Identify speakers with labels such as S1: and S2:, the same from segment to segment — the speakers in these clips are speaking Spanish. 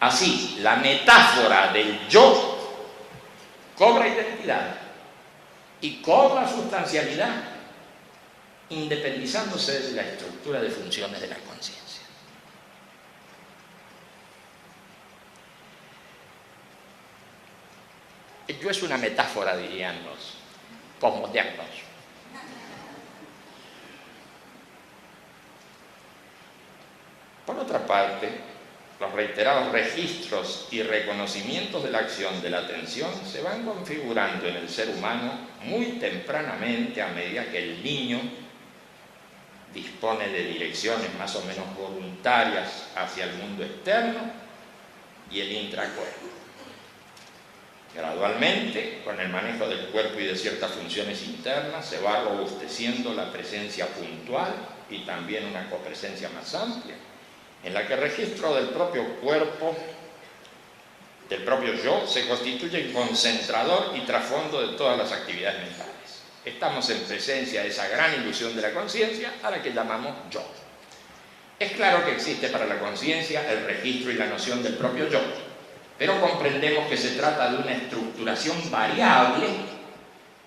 S1: Así, la metáfora del yo cobra identidad y cobra sustancialidad, independizándose de la estructura de funciones de la conciencia. El yo es una metáfora, dirían los posmodernos. Por otra parte, los reiterados registros y reconocimientos de la acción de la atención se van configurando en el ser humano muy tempranamente a medida que el niño dispone de direcciones más o menos voluntarias hacia el mundo externo y el intracuerpo. Gradualmente, con el manejo del cuerpo y de ciertas funciones internas, se va robusteciendo la presencia puntual y también una copresencia más amplia, en la que el registro del propio cuerpo, del propio yo, se constituye en concentrador y trasfondo de todas las actividades mentales. Estamos en presencia de esa gran ilusión de la conciencia a la que llamamos yo. Es claro que existe para la conciencia el registro y la noción del propio yo, pero comprendemos que se trata de una estructuración variable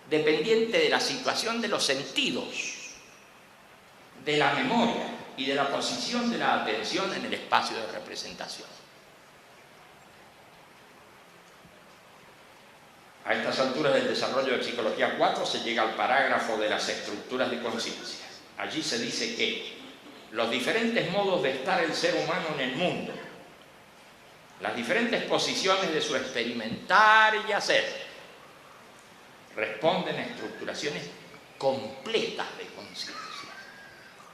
S1: dependiente de la situación de los sentidos, de la memoria y de la posición de la atención en el espacio de representación. A estas alturas del desarrollo de Psicología 4 se llega al parágrafo de las estructuras de conciencia. Allí se dice que los diferentes modos de estar el ser humano en el mundo, las diferentes posiciones de su experimentar y hacer, responden a estructuraciones completas de conciencia.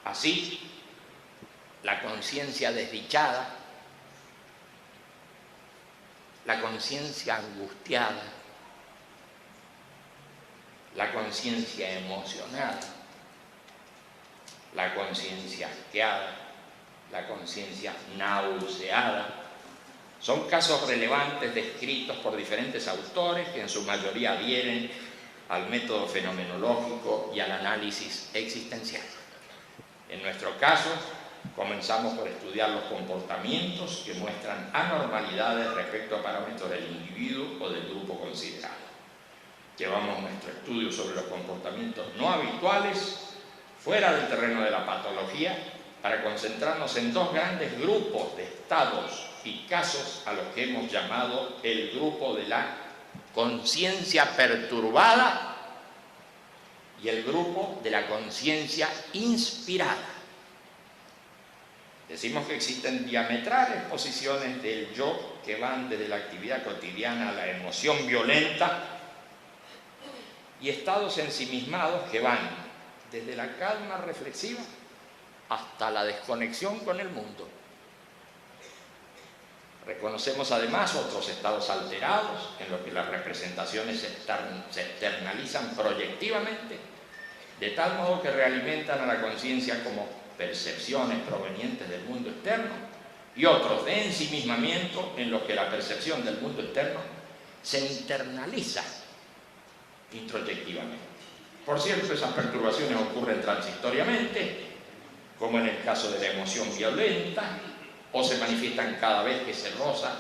S1: Así, la conciencia desdichada, la conciencia angustiada, la conciencia emocionada, la conciencia asqueada, la conciencia nauseada, son casos relevantes descritos por diferentes autores que en su mayoría adhieren al método fenomenológico y al análisis existencial. En nuestro caso, comenzamos por estudiar los comportamientos que muestran anormalidades respecto a parámetros del individuo o del grupo considerado. Llevamos nuestro estudio sobre los comportamientos no habituales fuera del terreno de la patología para concentrarnos en dos grandes grupos de estados y casos a los que hemos llamado el grupo de la conciencia perturbada y el grupo de la conciencia inspirada. Decimos que existen diametrales posiciones del yo que van desde la actividad cotidiana a la emoción violenta y estados ensimismados que van desde la calma reflexiva hasta la desconexión con el mundo. Reconocemos además otros estados alterados en los que las representaciones se externalizan proyectivamente, de tal modo que realimentan a la conciencia como percepciones provenientes del mundo externo, y otros de ensimismamiento en los que la percepción del mundo externo se internaliza introyectivamente. Por cierto, esas perturbaciones ocurren transitoriamente, como en el caso de la emoción violenta, o se manifiestan cada vez que se roza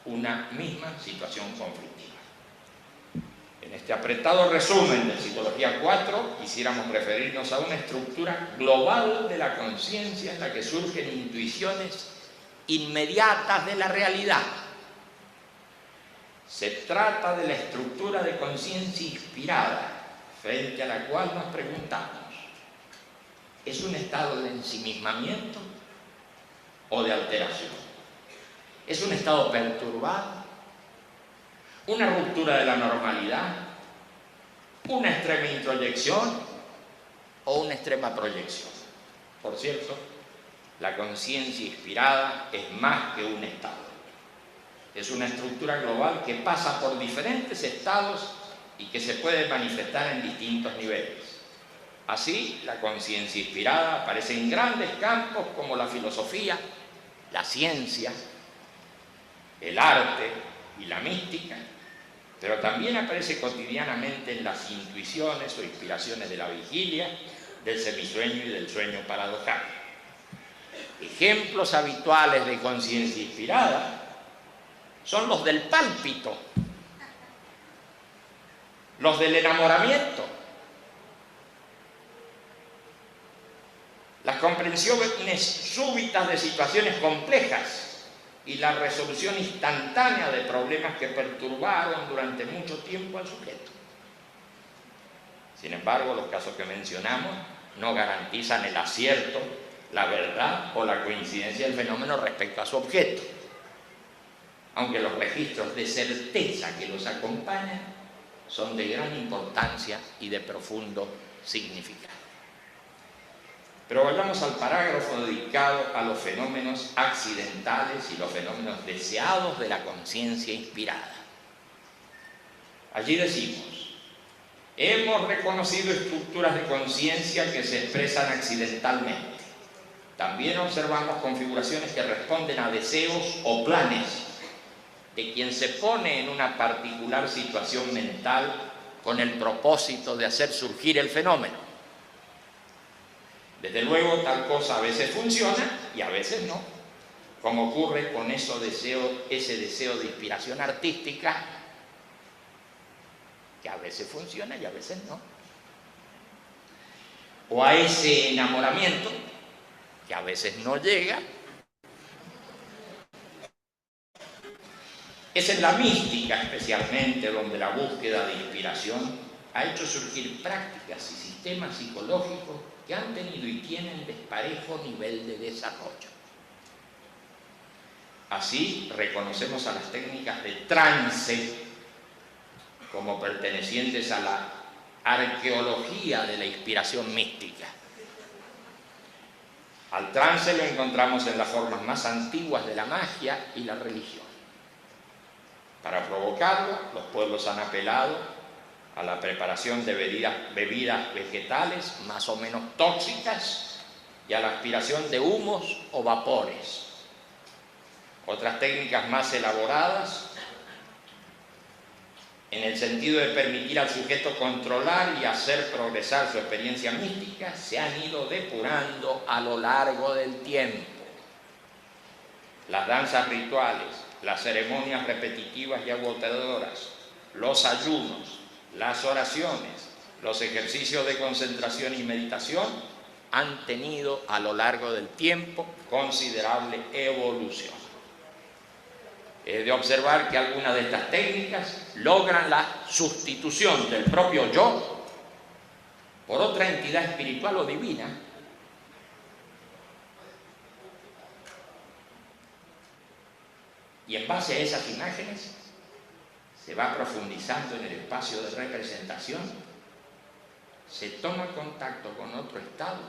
S1: una misma situación conflictiva. En este apretado resumen de Psicología 4 quisiéramos referirnos a una estructura global de la conciencia en la que surgen intuiciones inmediatas de la realidad. Se trata de la estructura de conciencia inspirada, frente a la cual nos preguntamos: ¿es un estado de ensimismamiento o de alteración? ¿Es un estado perturbado? ¿Una ruptura de la normalidad? ¿Una extrema introyección o una extrema proyección? Por cierto, la conciencia inspirada es más que un estado. Es una estructura global que pasa por diferentes estados y que se puede manifestar en distintos niveles. Así, la conciencia inspirada aparece en grandes campos como la filosofía, la ciencia, el arte y la mística, pero también aparece cotidianamente en las intuiciones o inspiraciones de la vigilia, del semisueño y del sueño paradojal. Ejemplos habituales de conciencia inspirada son los del pálpito, los del enamoramiento. Las comprensiones súbitas de situaciones complejas y la resolución instantánea de problemas que perturbaron durante mucho tiempo al sujeto. Sin embargo, los casos que mencionamos no garantizan el acierto, la verdad o la coincidencia del fenómeno respecto a su objeto, aunque los registros de certeza que los acompañan son de gran importancia y de profundo significado. Pero volvamos al parágrafo dedicado a los fenómenos accidentales y los fenómenos deseados de la conciencia inspirada. Allí decimos: hemos reconocido estructuras de conciencia que se expresan accidentalmente. También observamos configuraciones que responden a deseos o planes de quien se pone en una particular situación mental con el propósito de hacer surgir el fenómeno. Desde luego, tal cosa a veces funciona y a veces no, como ocurre con ese deseo de inspiración artística, que a veces funciona y a veces no. O a ese enamoramiento, que a veces no llega. Es en la mística, especialmente, donde la búsqueda de inspiración ha hecho surgir prácticas y sistemas psicológicos que han tenido y tienen desparejo nivel de desarrollo. Así, reconocemos a las técnicas de trance como pertenecientes a la arqueología de la inspiración mística. Al trance lo encontramos en las formas más antiguas de la magia y la religión. Para provocarlo, los pueblos han apelado a la preparación de bebidas vegetales más o menos tóxicas y a la aspiración de humos o vapores. Otras técnicas más elaboradas, en el sentido de permitir al sujeto controlar y hacer progresar su experiencia mística, se han ido depurando a lo largo del tiempo. Las danzas rituales, las ceremonias repetitivas y agotadoras, los ayunos, las oraciones, los ejercicios de concentración y meditación han tenido a lo largo del tiempo considerable evolución. Es de observar que algunas de estas técnicas logran la sustitución del propio yo por otra entidad espiritual o divina, y en base a esas imágenes se va profundizando en el espacio de representación, se toma contacto con otro estado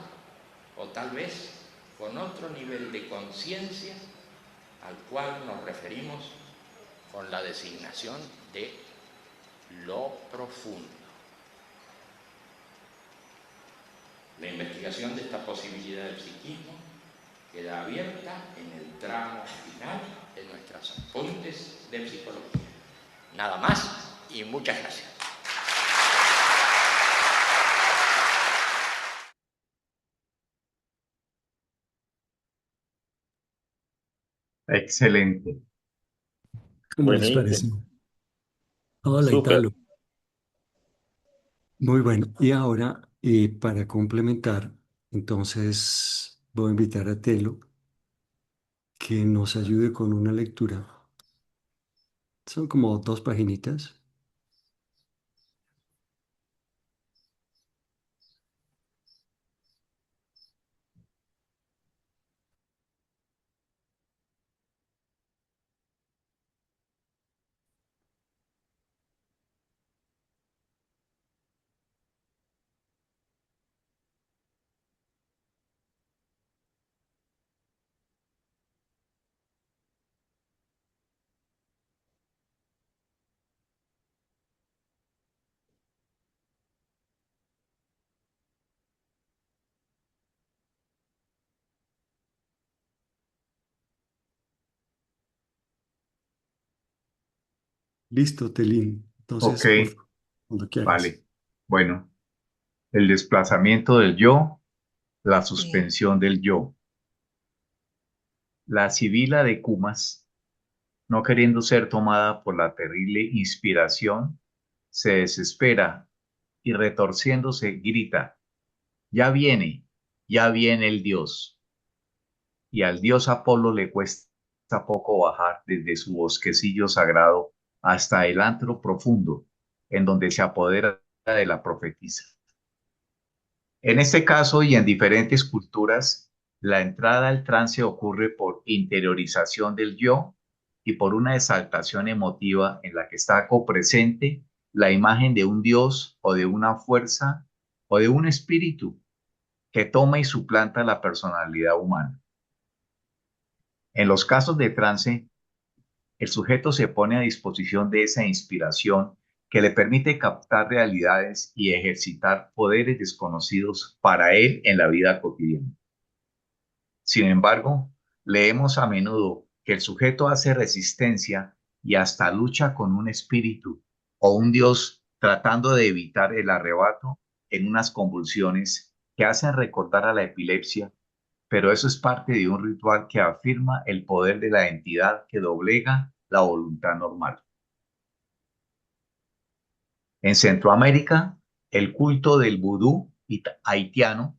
S1: o tal vez con otro nivel de conciencia al cual nos referimos con la designación de lo profundo. La investigación de esta posibilidad del psiquismo queda abierta en el tramo final de nuestras apuntes de psicología. Nada más y muchas gracias.
S2: Excelente.
S3: ¿Cómo les parece?
S4: Buenísimo.
S3: Hola,
S4: Súper.
S3: Italo. Muy bueno. Y ahora, para complementar, entonces voy a invitar a Telo que nos ayude con una lectura. Son como 2 paginitas. Listo, Telín.
S2: Ok,
S3: Entonces, por favor, cuando quieras.
S2: vale. Bueno, el desplazamiento del yo, la
S5: Sí.
S2: suspensión del yo. La Sibila de Cumas no queriendo ser tomada por la terrible inspiración, se desespera y retorciéndose grita, ya viene el Dios. Y al dios Apolo le cuesta poco bajar desde su bosquecillo sagrado hasta el antro profundo, en donde se apodera de la profetisa. En este caso y en diferentes culturas, la entrada al trance ocurre por interiorización del yo y por una exaltación emotiva en la que está copresente la imagen de un dios o de una fuerza o de un espíritu que toma y suplanta la personalidad humana. En los casos de trance, el sujeto se pone a disposición de esa inspiración que le permite captar realidades y ejercitar poderes desconocidos para él en la vida cotidiana. Sin embargo, leemos a menudo que el sujeto hace resistencia y hasta lucha con un espíritu o un dios tratando de evitar el arrebato en unas convulsiones que hacen recordar a la epilepsia, pero eso es parte de un ritual que afirma el poder de la entidad que doblega la voluntad normal. En Centroamérica, el culto del vudú haitiano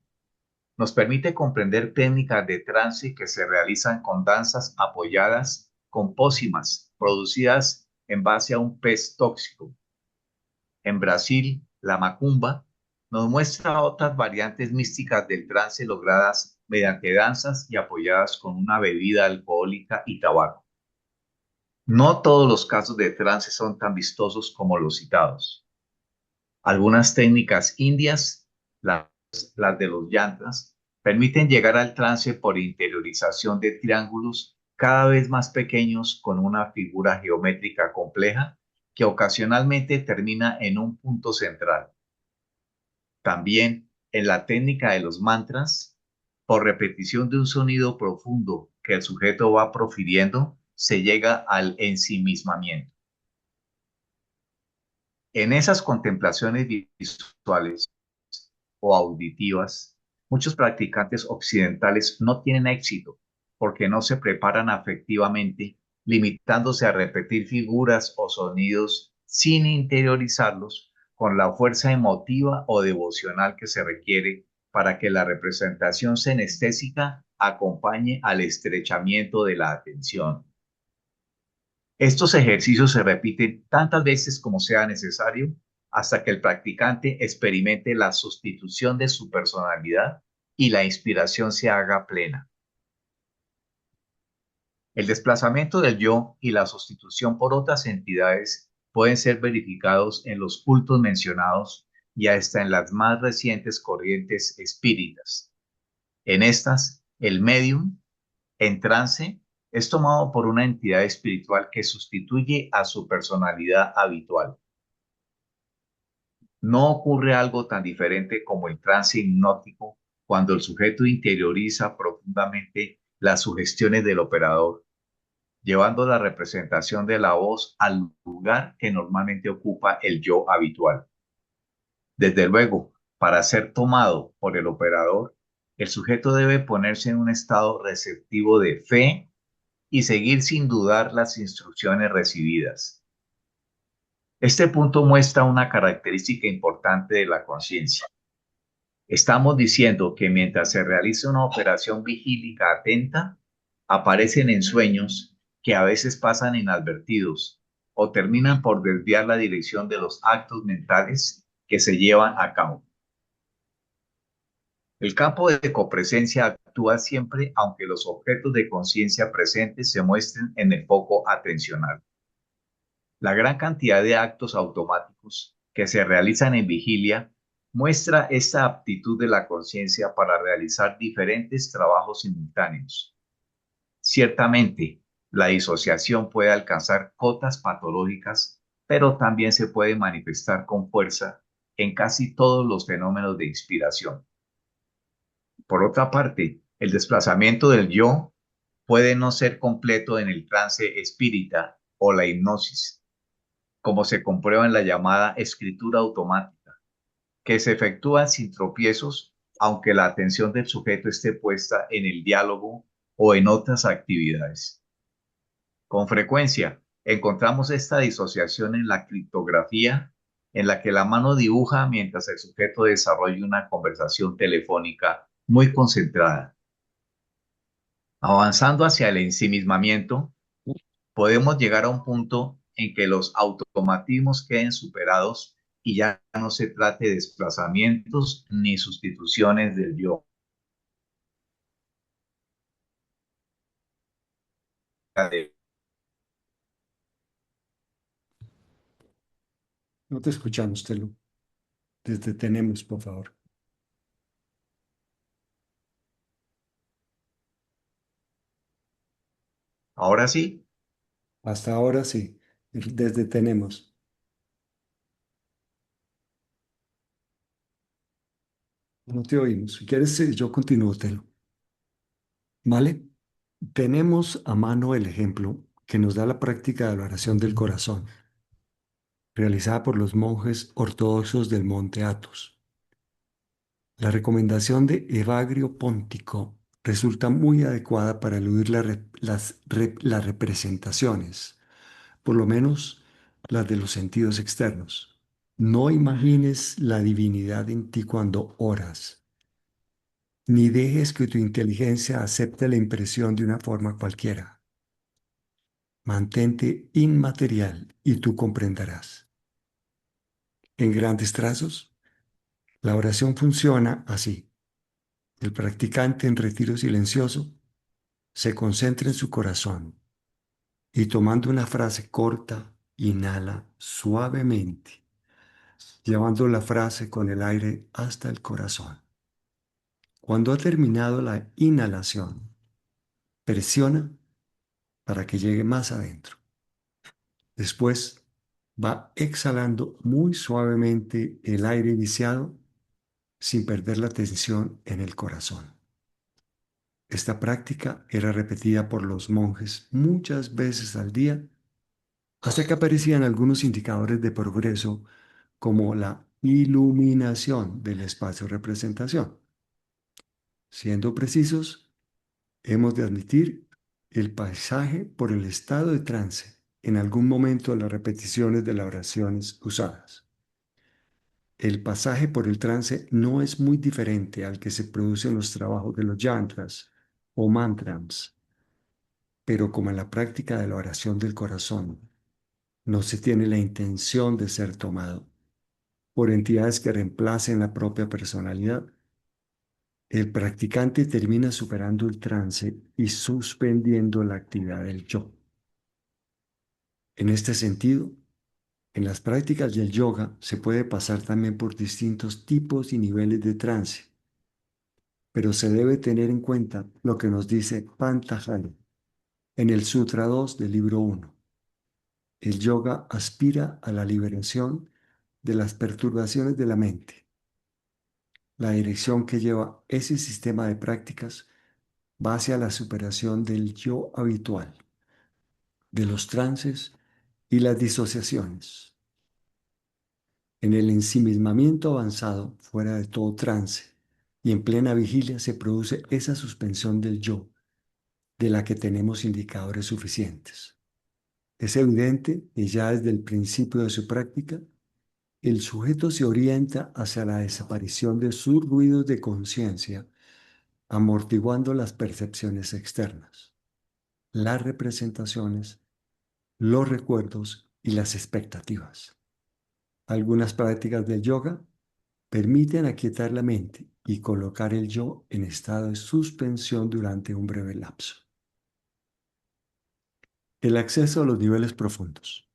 S2: nos permite comprender técnicas de trance que se realizan con danzas apoyadas con pócimas producidas en base a un pez tóxico. En Brasil, la macumba nos muestra otras variantes místicas del trance logradas mediante danzas y apoyadas con una bebida alcohólica y tabaco. No todos los casos de trance son tan vistosos como los citados. Algunas técnicas indias, las, las de los yantras, permiten llegar al trance por interiorización de triángulos cada vez más pequeños con una figura geométrica compleja que ocasionalmente termina en un punto central. También en la técnica de los mantras, por repetición de un sonido profundo que el sujeto va profiriendo, se llega al ensimismamiento. En esas contemplaciones visuales o auditivas, muchos practicantes occidentales no tienen éxito porque no se preparan afectivamente, limitándose a repetir figuras o sonidos sin interiorizarlos con la fuerza emotiva o devocional que se requiere para que la representación senestésica acompañe al estrechamiento de la atención. Estos ejercicios se repiten tantas veces como sea necesario hasta que el practicante experimente la sustitución de su personalidad y la inspiración se haga plena. El desplazamiento del yo y la sustitución por otras entidades pueden ser verificados en los cultos mencionados y hasta en las más recientes corrientes espíritas. En estas, el médium, en trance, es tomado por una entidad espiritual que sustituye a su personalidad habitual. No ocurre algo tan diferente como el trance hipnótico cuando el sujeto interioriza profundamente las sugestiones del operador, llevando la representación de la voz al lugar que normalmente ocupa el yo habitual. Desde luego, para ser tomado por el operador, el sujeto debe ponerse en un estado receptivo de fe y seguir sin dudar las instrucciones recibidas. Este punto muestra una característica importante de la conciencia. Estamos diciendo que mientras se realiza una operación vigílica atenta, aparecen en sueños que a veces pasan inadvertidos o terminan por desviar la dirección de los actos mentales que se llevan a cabo. El campo de copresencia actúa siempre aunque los objetos de conciencia presentes se muestren en el foco atencional. La gran cantidad de actos automáticos que se realizan en vigilia muestra esta aptitud de la conciencia para realizar diferentes trabajos simultáneos. Ciertamente, la disociación puede alcanzar cotas patológicas, pero también se puede manifestar con fuerza en casi todos los fenómenos de inspiración. Por otra parte, el desplazamiento del yo puede no ser completo en el trance espírita o la hipnosis, como se comprueba en la llamada escritura automática, que se efectúa sin tropiezos, aunque la atención del sujeto esté puesta en el diálogo o en otras actividades. Con frecuencia encontramos esta disociación en la criptografía, en la que la mano dibuja mientras el sujeto desarrolla una conversación telefónica muy concentrada. Avanzando hacia el ensimismamiento, podemos llegar a un punto en que los automatismos queden superados y ya no se trate de desplazamientos ni sustituciones del yo.
S3: No te escuchamos, Telo. Te detenemos, por favor.
S2: Ahora sí,
S3: Hasta ahora sí. Desde tenemos. No te oímos. Si quieres, yo continúo, Telo. ¿Vale? Tenemos a mano el ejemplo que nos da la práctica de la oración del corazón, realizada por los monjes ortodoxos del Monte Athos. La recomendación de Evagrio Póntico resulta muy adecuada para eludir las representaciones, por lo menos las de los sentidos externos. No imagines la divinidad en ti cuando oras, ni dejes que tu inteligencia acepte la impresión de una forma cualquiera. Mantente inmaterial y tú comprenderás. En grandes trazos, la oración funciona así. El practicante en retiro silencioso se concentra en su corazón y tomando una frase corta, inhala suavemente, llevando la frase con el aire hasta el corazón. Cuando ha terminado la inhalación, presiona para que llegue más adentro. Después va exhalando muy suavemente el aire viciado sin perder la tensión en el corazón. Esta práctica era repetida por los monjes muchas veces al día hasta que aparecían algunos indicadores de progreso como la iluminación del espacio de representación. Siendo precisos, hemos de admitir el pasaje por el estado de trance en algún momento de las repeticiones de las oraciones usadas. El pasaje por el trance no es muy diferente al que se produce en los trabajos de los yantras o mantras, pero como en la práctica de la oración del corazón no se tiene la intención de ser tomado por entidades que reemplacen la propia personalidad, el practicante termina superando el trance y suspendiendo la actividad del yo. En este sentido, en las prácticas del yoga se puede pasar también por distintos tipos y niveles de trance, pero se debe tener en cuenta lo que nos dice Pantajali en el Sutra 2 del libro 1. El yoga aspira a la liberación de las perturbaciones de la mente. La dirección que lleva ese sistema de prácticas va hacia la superación del yo habitual, de los trances y las disociaciones. En el ensimismamiento avanzado, fuera de todo trance y en plena vigilia, se produce esa suspensión del yo, de la que tenemos indicadores suficientes. Es evidente que ya desde el principio de su práctica, el sujeto se orienta hacia la desaparición de sus ruidos de conciencia, amortiguando las percepciones externas, las representaciones, los recuerdos y las expectativas. Algunas prácticas del yoga permiten aquietar la mente y colocar el yo en estado de suspensión durante un breve lapso. El acceso a los niveles profundos.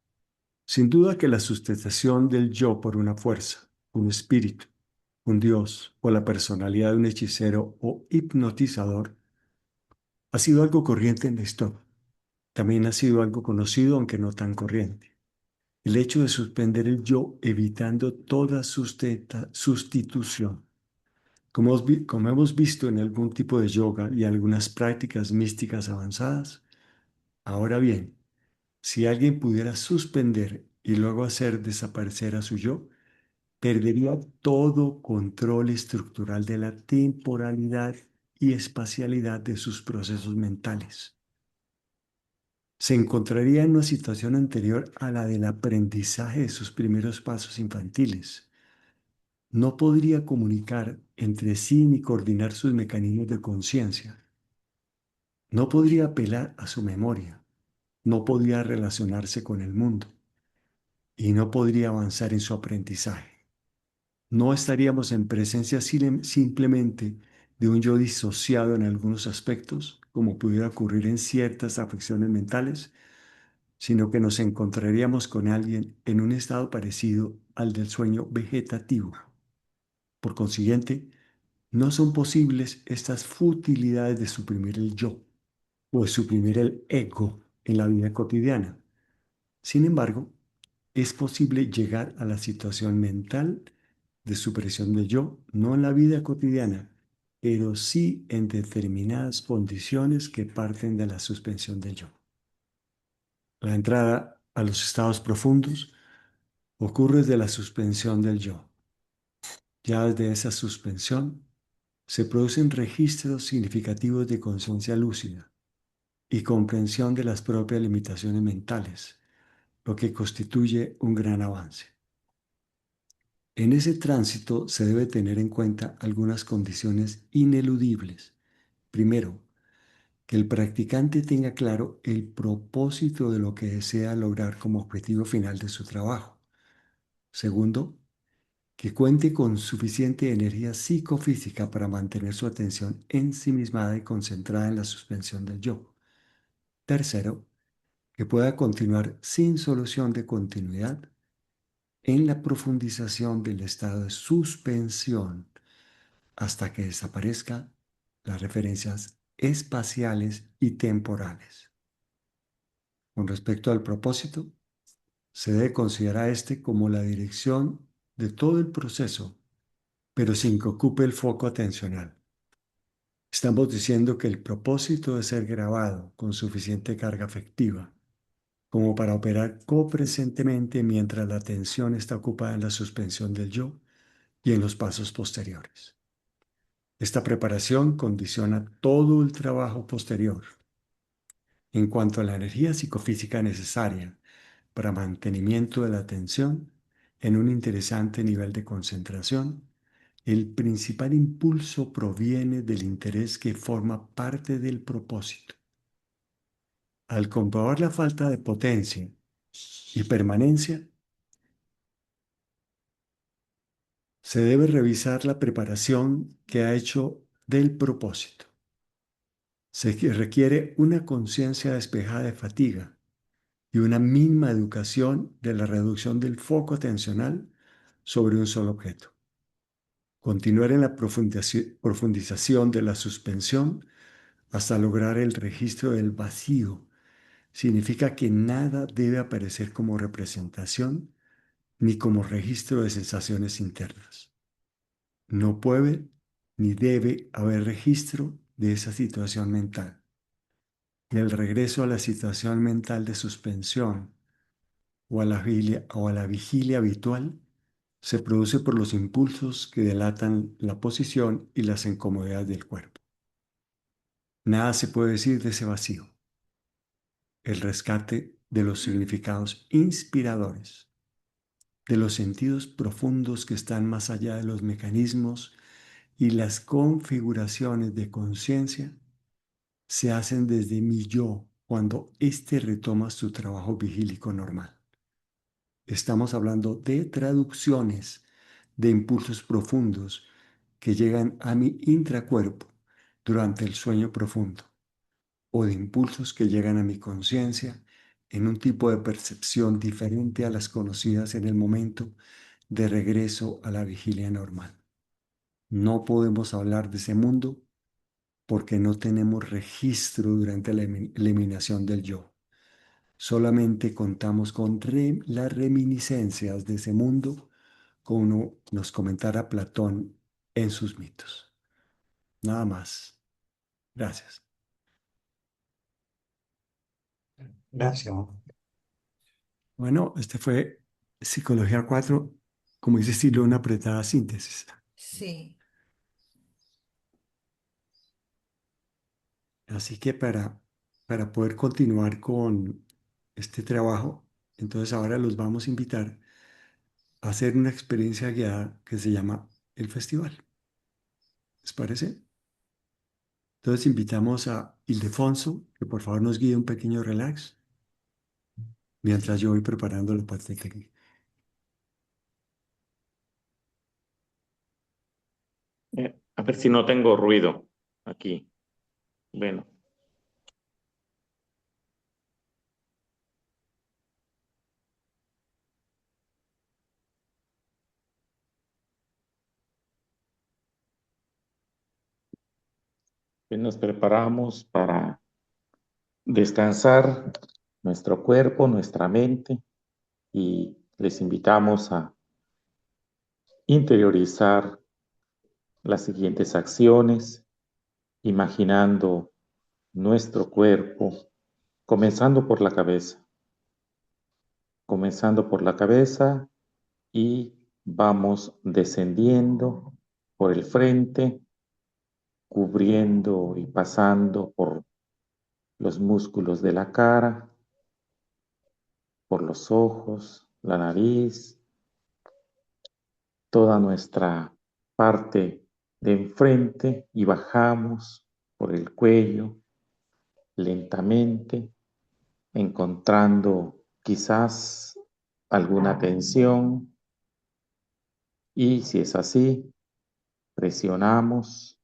S3: Sin duda que la sustentación del yo por una fuerza, un espíritu, un dios o la personalidad de un hechicero o hipnotizador ha sido algo corriente en la historia. También ha sido algo conocido, aunque no tan corriente. El hecho de suspender el yo evitando toda sustitución. Como hemos visto en algún tipo de yoga y algunas prácticas místicas avanzadas, ahora bien, si alguien pudiera suspender y luego hacer desaparecer a su yo, perdería todo control estructural de la temporalidad y espacialidad de sus procesos mentales. Se encontraría en una situación anterior a la del aprendizaje de sus primeros pasos infantiles. No podría comunicar entre sí ni coordinar sus mecanismos de conciencia. No podría apelar a su memoria. No podría relacionarse con el mundo y no podría avanzar en su aprendizaje. No estaríamos en presencia simplemente de un yo disociado en algunos aspectos, como pudiera ocurrir en ciertas afecciones mentales, sino que nos encontraríamos con alguien en un estado parecido al del sueño vegetativo. Por consiguiente, no son posibles estas futilidades de suprimir el yo o de suprimir el ego en la vida cotidiana. Sin embargo, es posible llegar a la situación mental de supresión del yo, no en la vida cotidiana, pero sí en determinadas condiciones que parten de la suspensión del yo. La entrada a los estados profundos ocurre desde la suspensión del yo. Ya desde esa suspensión se producen registros significativos de conciencia lúcida y comprensión de las propias limitaciones mentales, lo que constituye un gran avance. En ese tránsito se debe tener en cuenta algunas condiciones ineludibles. Primero, que el practicante tenga claro el propósito de lo que desea lograr como objetivo final de su trabajo. Segundo, que cuente con suficiente energía psicofísica para mantener su atención ensimismada y concentrada en la suspensión del yo. Tercero, que pueda continuar sin solución de continuidad en la profundización del estado de suspensión hasta que desaparezcan las referencias espaciales y temporales. Con respecto al propósito, se debe considerar este como la dirección de todo el proceso, pero sin que ocupe el foco atencional. Estamos diciendo que el propósito debe ser grabado con suficiente carga afectiva como para operar copresentemente mientras la atención está ocupada en la suspensión del yo y en los pasos posteriores. Esta preparación condiciona todo el trabajo posterior. En cuanto a la energía psicofísica necesaria para mantenimiento de la atención en un interesante nivel de concentración, el principal impulso proviene del interés que forma parte del propósito. Al comprobar la falta de potencia y permanencia, se debe revisar la preparación que ha hecho del propósito. Se requiere una conciencia despejada de fatiga y una mínima educación de la reducción del foco atencional sobre un solo objeto. Continuar en la profundización de la suspensión hasta lograr el registro del vacío significa que nada debe aparecer como representación ni como registro de sensaciones internas. No puede ni debe haber registro de esa situación mental. Y el regreso a la situación mental de suspensión o a la vigilia habitual se produce por los impulsos que delatan la posición y las incomodidades del cuerpo. Nada se puede decir de ese vacío, el rescate de los significados inspiradores, de los sentidos profundos que están más allá de los mecanismos y las configuraciones de conciencia se hacen desde mi yo cuando éste retoma su trabajo vigílico normal. Estamos hablando de traducciones de impulsos profundos que llegan a mi intracuerpo durante el sueño profundo o de impulsos que llegan a mi conciencia en un tipo de percepción diferente a las conocidas en el momento de regreso a la vigilia normal. No podemos hablar de ese mundo porque no tenemos registro durante la eliminación del yo. Solamente contamos con las reminiscencias de ese mundo, como nos comentara Platón en sus mitos. Nada más. Gracias.
S4: Gracias.
S3: Bueno, este fue Psicología 4, como dice estilo, una apretada síntesis.
S5: Sí,
S3: Así que para para poder continuar con este trabajo. Entonces ahora los vamos a invitar a hacer una experiencia guiada que se llama el festival. ¿Les parece? Entonces invitamos a Ildefonso, que por favor nos guíe un pequeño relax, mientras yo voy preparando la parte técnica.
S5: A ver si no tengo ruido aquí. Bueno, pues nos preparamos para descansar nuestro cuerpo, nuestra mente y les invitamos a interiorizar las siguientes acciones, imaginando nuestro cuerpo, comenzando por la cabeza, comenzando por la cabeza y vamos descendiendo por el frente, cubriendo y pasando por los músculos de la cara, por los ojos, la nariz, toda nuestra parte de enfrente y bajamos por el cuello lentamente, encontrando quizás alguna tensión y si es así, presionamos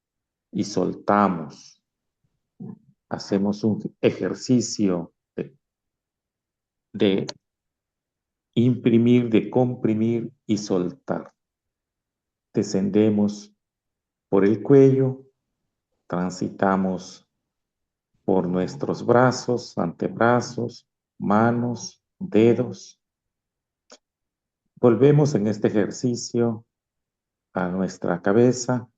S5: y soltamos. Hacemos un ejercicio de imprimir, de comprimir y soltar. Descendemos por el cuello, transitamos por nuestros brazos, antebrazos, manos, dedos. Volvemos en este ejercicio a nuestra cabeza,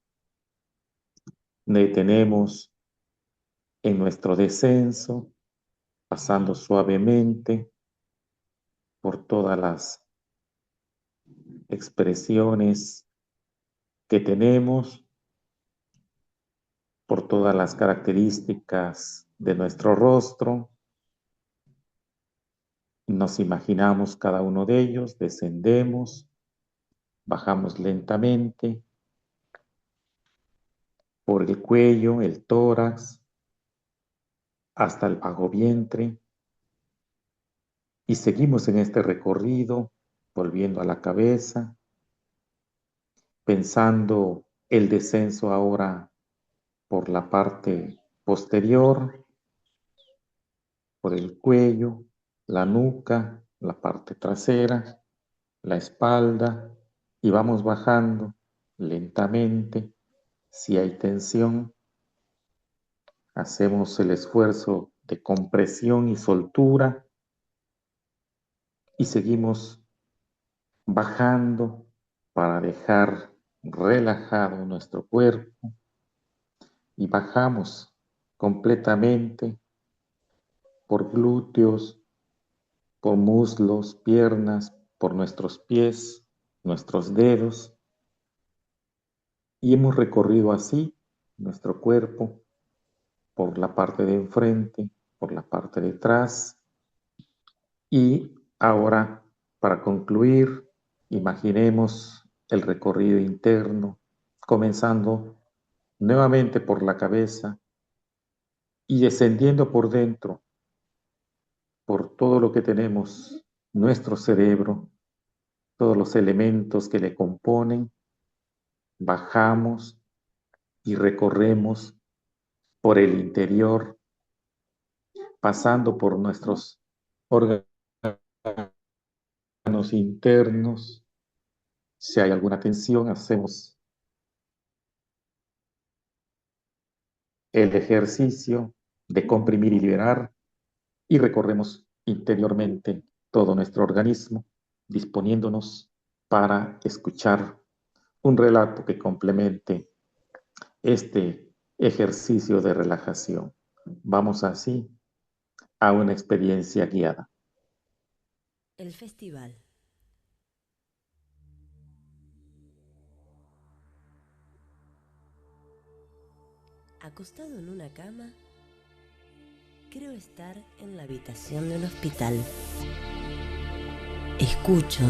S5: detenemos en nuestro descenso, pasando suavemente por todas las expresiones que tenemos, por todas las características de nuestro rostro. Nos imaginamos cada uno de ellos, descendemos, bajamos lentamente por el cuello, el tórax, hasta el bajo vientre y seguimos en este recorrido, volviendo a la cabeza, pensando el descenso ahora por la parte posterior, por el cuello, la nuca, la parte trasera, la espalda y vamos bajando lentamente. Si hay tensión, hacemos el esfuerzo de compresión y soltura y seguimos bajando para dejar relajado nuestro cuerpo y bajamos completamente por glúteos, por muslos, piernas, por nuestros pies, nuestros dedos y hemos recorrido así nuestro cuerpo por la parte de enfrente, por la parte de atrás y ahora para concluir imaginemos el recorrido interno comenzando nuevamente por la cabeza y descendiendo por dentro, por todo lo que tenemos, nuestro cerebro, todos los elementos que le componen, bajamos y recorremos por el interior, pasando por nuestros órganos internos. Si hay alguna tensión, hacemos el ejercicio de comprimir y liberar y recorremos interiormente todo nuestro organismo, disponiéndonos para escuchar un relato que complemente este ejercicio de relajación. Vamos así a una experiencia guiada.
S6: El festival. Acostado en una cama, Creo estar en la habitación de un hospital. Escucho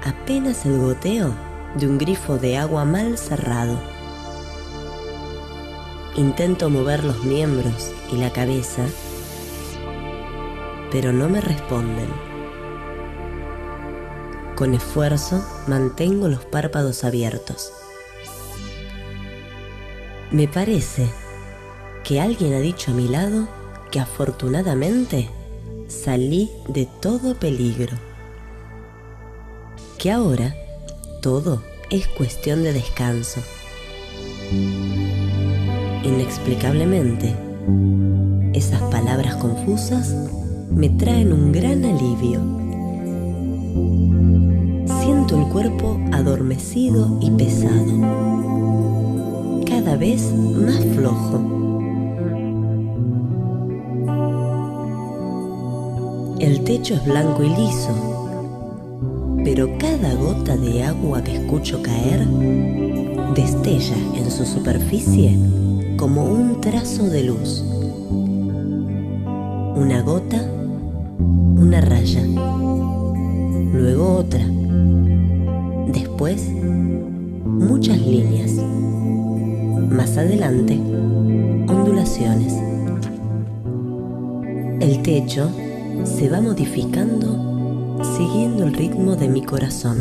S6: apenas el goteo de un grifo de agua mal cerrado. Intento mover los miembros y la cabeza, pero no me responden. Con esfuerzo mantengo los párpados abiertos. Me parece que alguien ha dicho a mi lado que afortunadamente salí de todo peligro, que ahora todo es cuestión de descanso. Inexplicablemente, esas palabras confusas me traen un gran alivio. Siento el cuerpo adormecido y pesado, cada vez más flojo. El techo es blanco y liso, pero cada gota de agua que escucho caer destella en su superficie como un trazo de luz. Una gota, una raya, luego otra, después muchas líneas, más adelante ondulaciones. El techo se va modificando siguiendo el ritmo de mi corazón.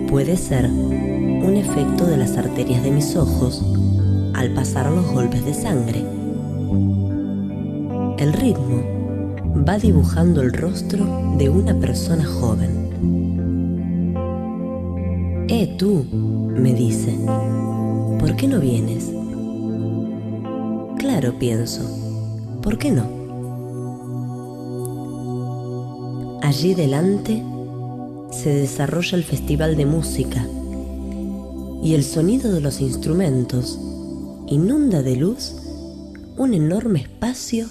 S6: Puede ser un efecto de las arterias de mis ojos al pasar los golpes de sangre. El ritmo va dibujando el rostro de una persona joven. Tú, me dice, ¿por qué no vienes? Claro, pienso, ¿por qué no? Allí delante se desarrolla el festival de música y el sonido de los instrumentos inunda de luz un enorme espacio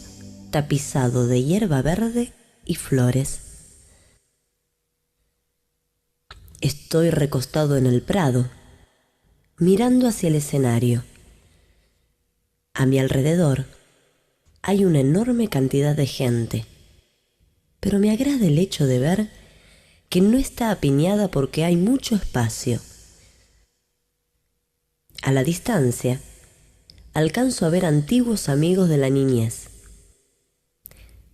S6: tapizado de hierba verde y flores. Estoy recostado en el prado, mirando hacia el escenario. A mi alrededor hay una enorme cantidad de gente, pero me agrada el hecho de ver que no está apiñada porque hay mucho espacio. A la distancia, alcanzo a ver antiguos amigos de la niñez.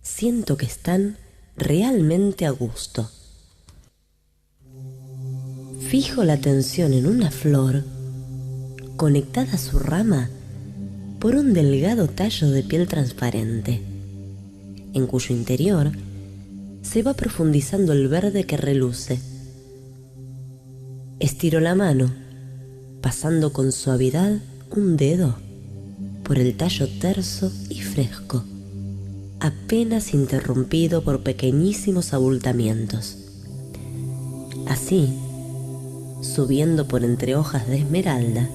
S6: Siento que están realmente a gusto. Fijo la atención en una flor conectada a su rama por un delgado tallo de piel transparente, en cuyo interior se va profundizando el verde que reluce. Estiro la mano, pasando con suavidad un dedo por el tallo terso y fresco, apenas interrumpido por pequeñísimos abultamientos. Así, subiendo por entre hojas de esmeralda,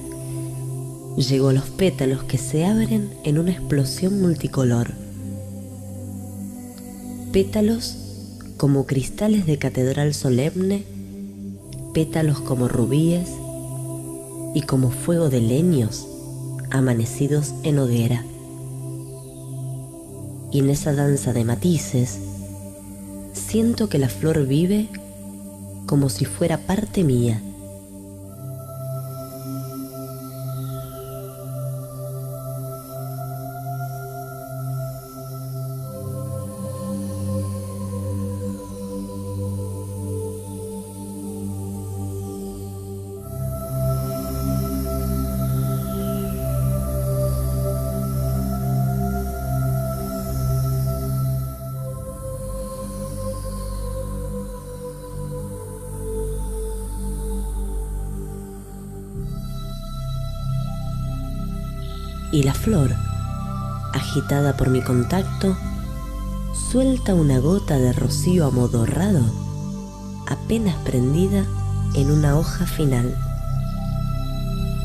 S6: llego a los pétalos que se abren en una explosión multicolor. Pétalos como cristales de catedral solemne, pétalos como rubíes y como fuego de leños amanecidos en hoguera. Y en esa danza de matices siento que la flor vive como si fuera parte mía. Y la flor, agitada por mi contacto, suelta una gota de rocío amodorrado, apenas prendida en una hoja final.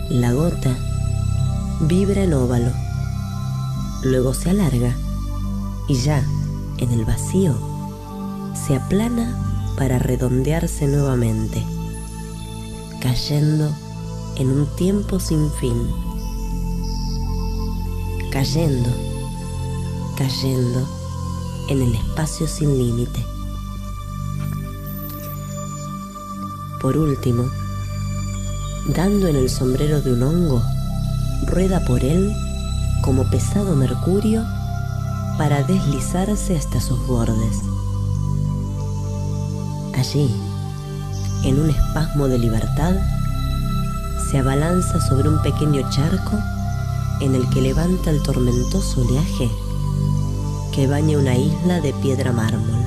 S6: La gota vibra en óvalo, luego se alarga y ya, en el vacío, se aplana para redondearse nuevamente, cayendo en un tiempo sin fin. Cayendo cayendo en el espacio sin límite. Por último, dando en el sombrero de un hongo, rueda por él como pesado mercurio para deslizarse hasta sus bordes. Allí, en un espasmo de libertad, se abalanza sobre un pequeño charco en el que levanta el tormentoso oleaje que baña una isla de piedra mármol.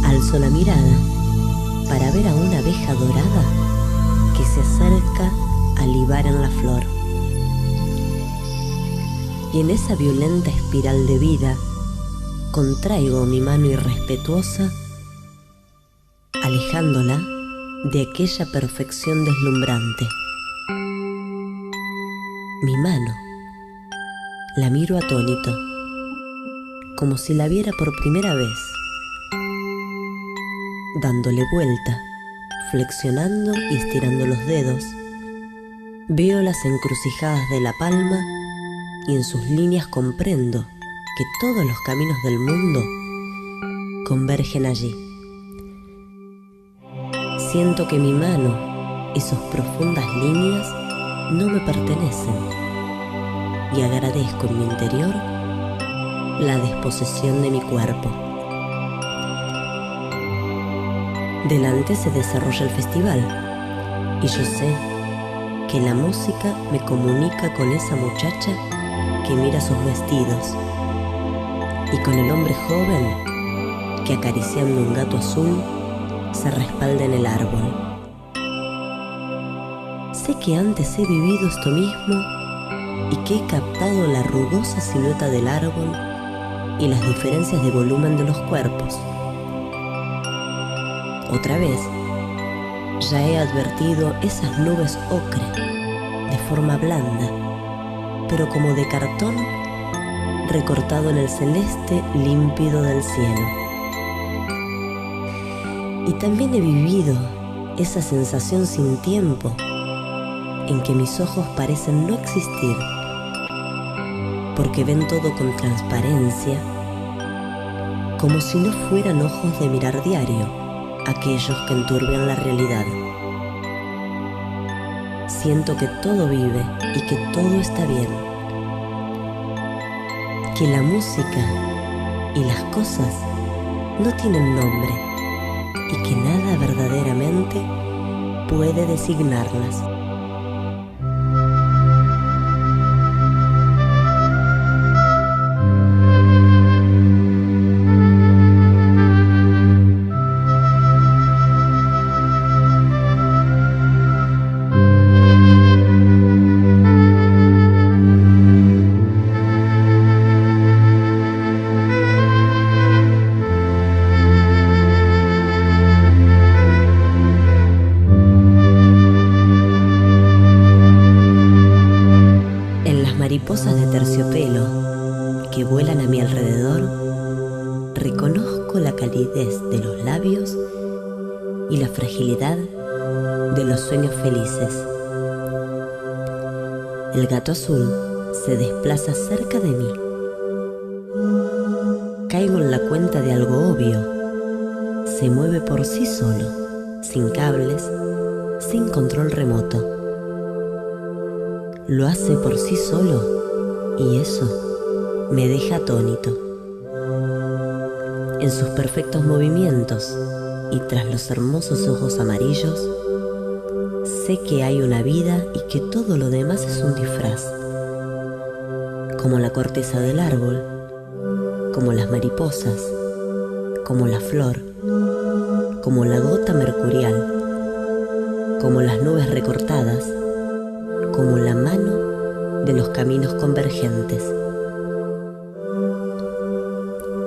S6: Alzo la mirada para ver a una abeja dorada que se acerca a libar en la flor. Y en esa violenta espiral de vida contraigo mi mano irrespetuosa, alejándola de aquella perfección deslumbrante. Mi mano la miro atónito, como si la viera por primera vez. Dándole vuelta, flexionando y estirando los dedos, veo las encrucijadas de la palma y en sus líneas comprendo que todos los caminos del mundo convergen allí. Siento que mi mano y sus profundas líneas no me pertenecen y agradezco en mi interior la disposición de mi cuerpo. Delante se desarrolla el festival y yo sé que la música me comunica con esa muchacha que mira sus vestidos y con el hombre joven que acariciando un gato azul se respalda en el árbol. Sé que antes he vivido esto mismo y que he captado la rugosa silueta del árbol y las diferencias de volumen de los cuerpos. Otra vez, ya he advertido esas nubes ocre, de forma blanda, pero como de cartón, recortado en el celeste límpido del cielo. Y también he vivido esa sensación sin tiempo, en que mis ojos parecen no existir, porque ven todo con transparencia, como si no fueran ojos de mirar diario, aquellos que enturbian la realidad. Siento que todo vive y que todo está bien, que la música y las cosas no tienen nombre y que nada verdaderamente puede designarlas. Mariposas de terciopelo que vuelan a mi alrededor, reconozco la calidez de los labios y la fragilidad de los sueños felices. El gato azul se desplaza cerca de mí. Caigo en la cuenta de algo obvio. Se mueve por sí solo, sin cables, sin control remoto. Lo hace por sí solo y eso me deja atónito. En sus perfectos movimientos y tras los hermosos ojos amarillos, sé que hay una vida y que todo lo demás es un disfraz, como la corteza del árbol, como las mariposas, como la flor, como la gota mercurial, como las nubes recortadas, como la mano de los caminos convergentes.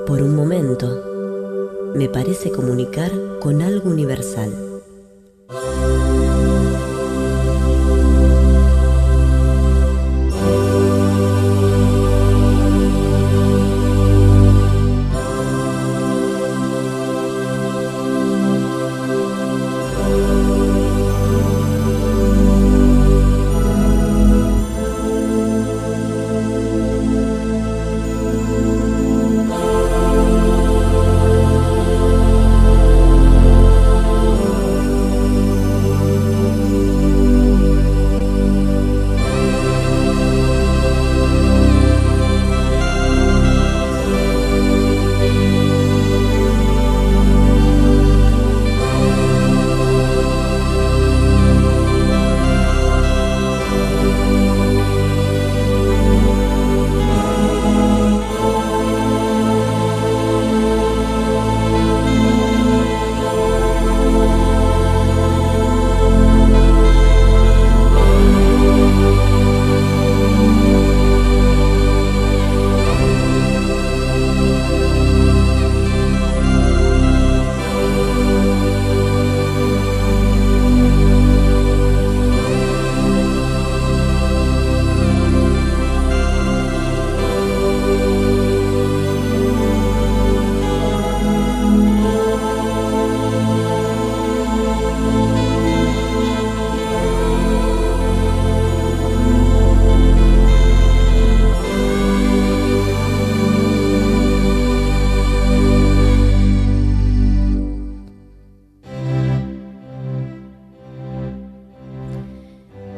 S6: Por un momento, me parece comunicar con algo universal.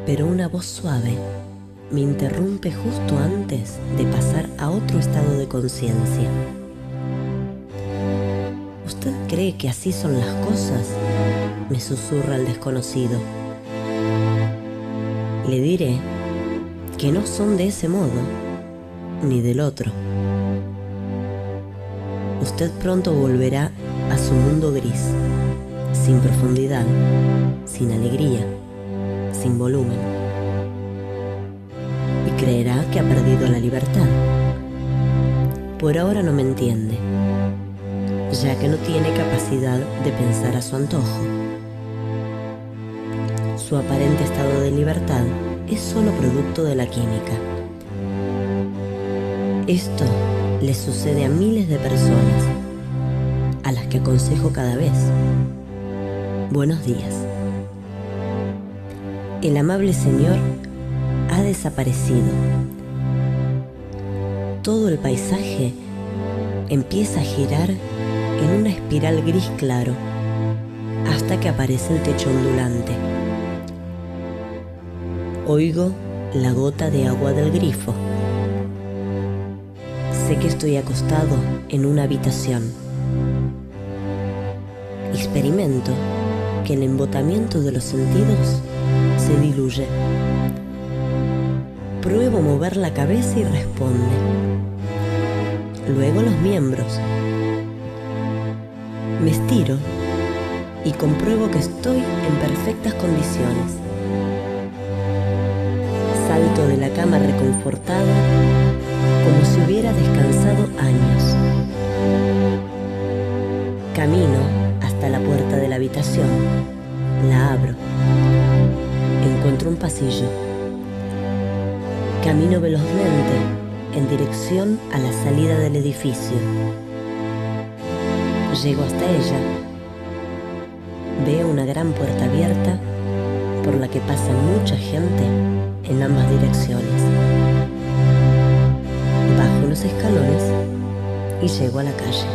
S6: Pero una voz suave me interrumpe justo antes de pasar a otro estado de conciencia. ¿Usted cree que así son las cosas?, me susurra el desconocido. Le diré que no son de ese modo, ni del otro. Usted pronto volverá a su mundo gris, sin profundidad, sin alegría, sin volumen, y creerá que ha perdido la libertad. Por ahora no me entiende, ya que no tiene capacidad de pensar a su antojo. Su aparente estado de libertad es solo producto de la química. Esto le sucede a miles de personas, a las que aconsejo cada vez: buenos días. El amable señor ha desaparecido. Todo el paisaje empieza a girar en una espiral gris claro, hasta que aparece el techo ondulante. Oigo la gota de agua del grifo. Sé que estoy acostado en una habitación. Experimento que el embotamiento de los sentidos se diluye. Pruebo mover la cabeza y responde. Luego los miembros. Me estiro y compruebo que estoy en perfectas condiciones. Salto de la cama reconfortado, como si hubiera descansado años. Camino hasta la puerta de la habitación. La abro. Encuentro un pasillo. Camino velozmente en dirección a la salida del edificio. Llego hasta ella. Veo una gran puerta abierta por la que pasa mucha gente en ambas direcciones. Bajo los escalones y llego a la calle.